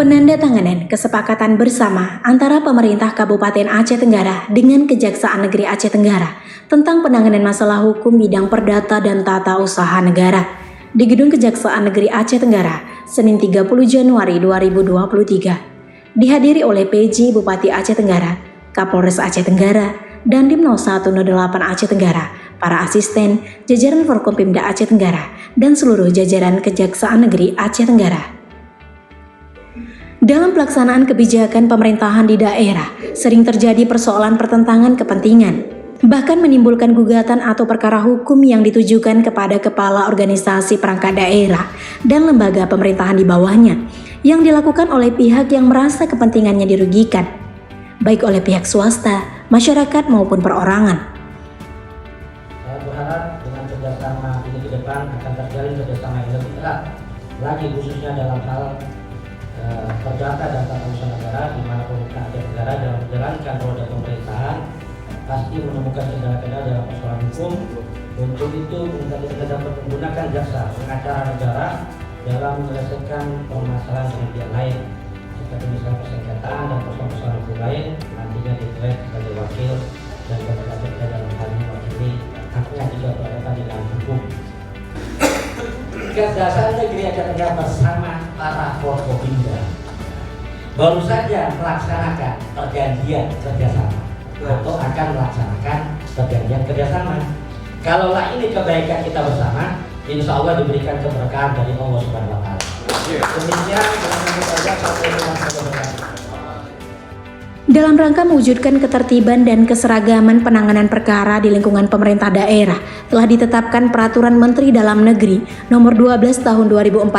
Penandatanganan kesepakatan bersama antara pemerintah Kabupaten Aceh Tenggara dengan Kejaksaan Negeri Aceh Tenggara tentang penanganan masalah hukum bidang perdata dan tata usaha negara di Gedung Kejaksaan Negeri Aceh Tenggara, Senin 30 Januari 2023. Dihadiri oleh PJ Bupati Aceh Tenggara, Kapolres Aceh Tenggara, dan Dim 0108 Aceh Tenggara, para asisten, jajaran Forkompimda Aceh Tenggara, dan seluruh jajaran Kejaksaan Negeri Aceh Tenggara. Dalam pelaksanaan kebijakan pemerintahan di daerah, sering terjadi persoalan pertentangan kepentingan, bahkan menimbulkan gugatan atau perkara hukum yang ditujukan kepada kepala organisasi perangkat daerah dan lembaga pemerintahan di bawahnya, yang dilakukan oleh pihak yang merasa kepentingannya dirugikan, baik oleh pihak swasta, masyarakat maupun perorangan. Saya berharap dengan kerjasama ini ke depan akan terjalin kerjasama yang lebih erat lagi, khususnya dalam hal perdata dan tata usaha negara, di mana pemerintah Aceh Tenggara dalam menjalankan roda pemerintahan pasti menemukan kendala-kendala dalam persoalan hukum. Untuk itu pemerintah Aceh Tenggara dapat menggunakan jasa pengacara negara dalam menyelesaikan permasalahan dengan pihak lain, seperti misalnya persengketaan dan persoalan-persoalan hukum lain nantinya diterima sebagai wakil dan pemerintah Aceh Tenggara dalam hal ini mewakili haknya juga berhadapan dengan hukum. Kejaksaan Negeri Aceh Tenggara bersama para Forkompimda baru saja melaksanakan perjanjian kerjasama atau akan melaksanakan perjanjian kerjasama. Kalaulah ini kebaikan kita bersama, insya Allah diberikan keberkahan dari Allah Subhanahu Wa Taala. Demikian saja sampai dengan Dalam rangka mewujudkan ketertiban dan keseragaman penanganan perkara di lingkungan pemerintah daerah, telah ditetapkan Peraturan Menteri Dalam Negeri Nomor 12 Tahun 2014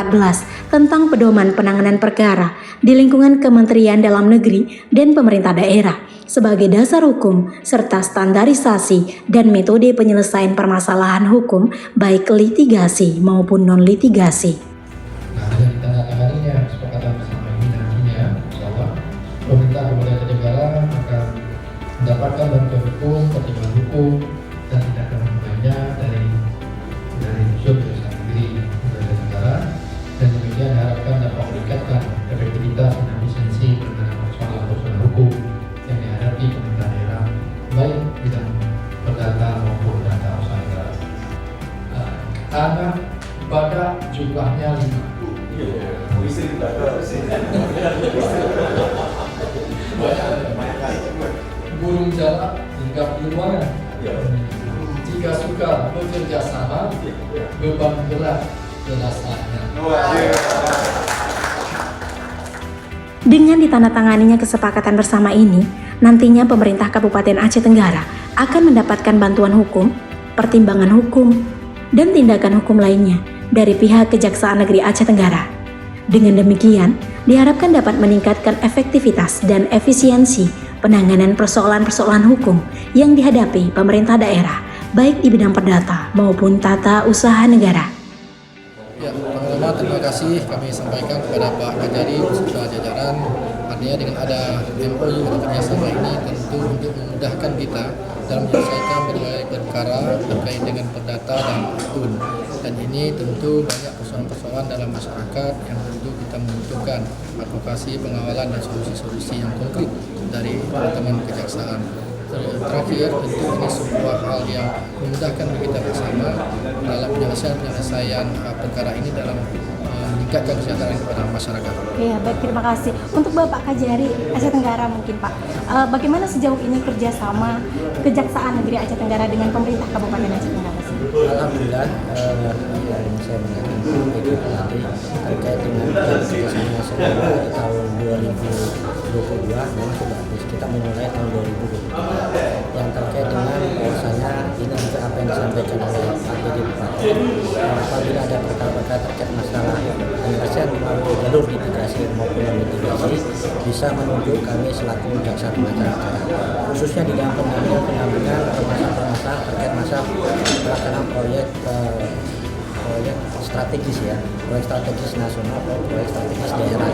tentang pedoman penanganan perkara di lingkungan Kementerian Dalam Negeri dan pemerintah daerah sebagai dasar hukum serta standarisasi dan metode penyelesaian permasalahan hukum baik litigasi maupun non-litigasi. Nah, dengan ditandatanganinya kesepakatan bersama ini nantinya, insyaallah pemerintah Kabupaten Aceh Tenggara akan mendapatkan bantuan hukum, pertimbangan hukum, dan tindakan hukum lainnya dari unsur Kejaksaan Negeri Aceh Tenggara, dan demikian diharapkan dapat meningkatkan efektivitas dan efisiensi penanganan persoalan hukum yang dihadapi pemerintah daerah, baik bidang perdata maupun data usaha negara. Karena pada jumlahnya 5. Burung jalak hinggap di ruangan. Jika suka bekerja sama, beban berat jelasnya. Dengan ditandatanganinya kesepakatan bersama ini, nantinya pemerintah Kabupaten Aceh Tenggara akan mendapatkan bantuan hukum, pertimbangan hukum, dan tindakan hukum lainnya dari pihak Kejaksaan Negeri Aceh Tenggara. Dengan demikian, diharapkan dapat meningkatkan efektivitas dan efisiensi penanganan persoalan-persoalan hukum yang dihadapi pemerintah daerah, baik di bidang perdata maupun tata usaha negara. Ya, pertama terima kasih kami sampaikan kepada Pak Kajari beserta jajaran. Artinya dengan ada MOU atau kerjasama ini tentu untuk memudahkan kita dalam menyelesaikan berbagai perkara terkait dengan perdata dan tun. Dan ini tentu banyak persoalan-persoalan dalam masyarakat yang tentu kita membutuhkan advokasi, pengawalan, dan solusi-solusi yang konkret dari teman-teman kejaksaan. Terakhir, tentu ini sebuah hal yang memudahkan bagi kita bersama dalam penyelesaian perkara ini dalam meningkatkan kesejahteraan kepada masyarakat. Iya, baik, terima kasih. Untuk Bapak Kajari Aceh Tenggara mungkin Pak, bagaimana sejauh ini kerjasama Kejaksaan Negeri Aceh Tenggara dengan pemerintah Kabupaten Aceh Tenggara? Alhamdulillah, yang saya mengatakan itu nanti terkait dengan kerjasama selama di tahun 2022 memang sudah habis. Kita memulai tahun 2022 yang terkait dengan bahwasanya ini juga apa yang disampaikan oleh Pak Didi Bupati, apabila ada perkara-perkara terkait masalah penyelesaian melalui jalur litigasi maupun non-litigasi bisa menunjuk kami selaku jaksa pengacara negara, khususnya di dalam pendampingan permasalahan terkait masalah pelaksanaan proyek strategis ya, proyek strategis nasional atau proyek strategis daerah.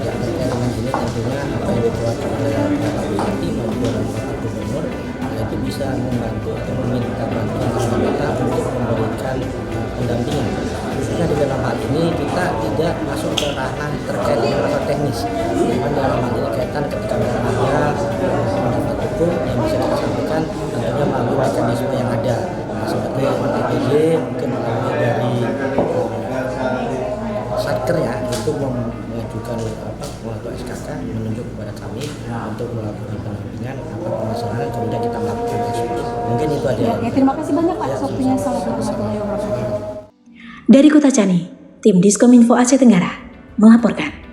Yang terkait dengan ini tentunya apa yang dikeluarkan oleh Bapak Bupati maupun Bapak Gubernur itu bisa membantu atau meminta bantuan kita untuk memberikan pendampingan khususnya di dalam hal ini kita tidak masuk ke ranah terkait dengan masalah teknis. Namun dalam hal ini kaitan ketika ada pendapat hukum yang bisa kita sampaikan tentunya melalui mekanisme yang ada. Nah, seperti DPD mungkin melalui dari Satker ya, itu mengajukan atau SKK menunjuk kepada kami untuk melakukan pendampingan apa permasalahan, kemudian kita melakukan eksekusi. Mungkin itu aja. Ya, terima kasih banyak Pak waktunya. Assalamualaikum warahmatullahi wabarakatuh. Dari Kota Cani, tim Diskominfo Aceh Tenggara melaporkan.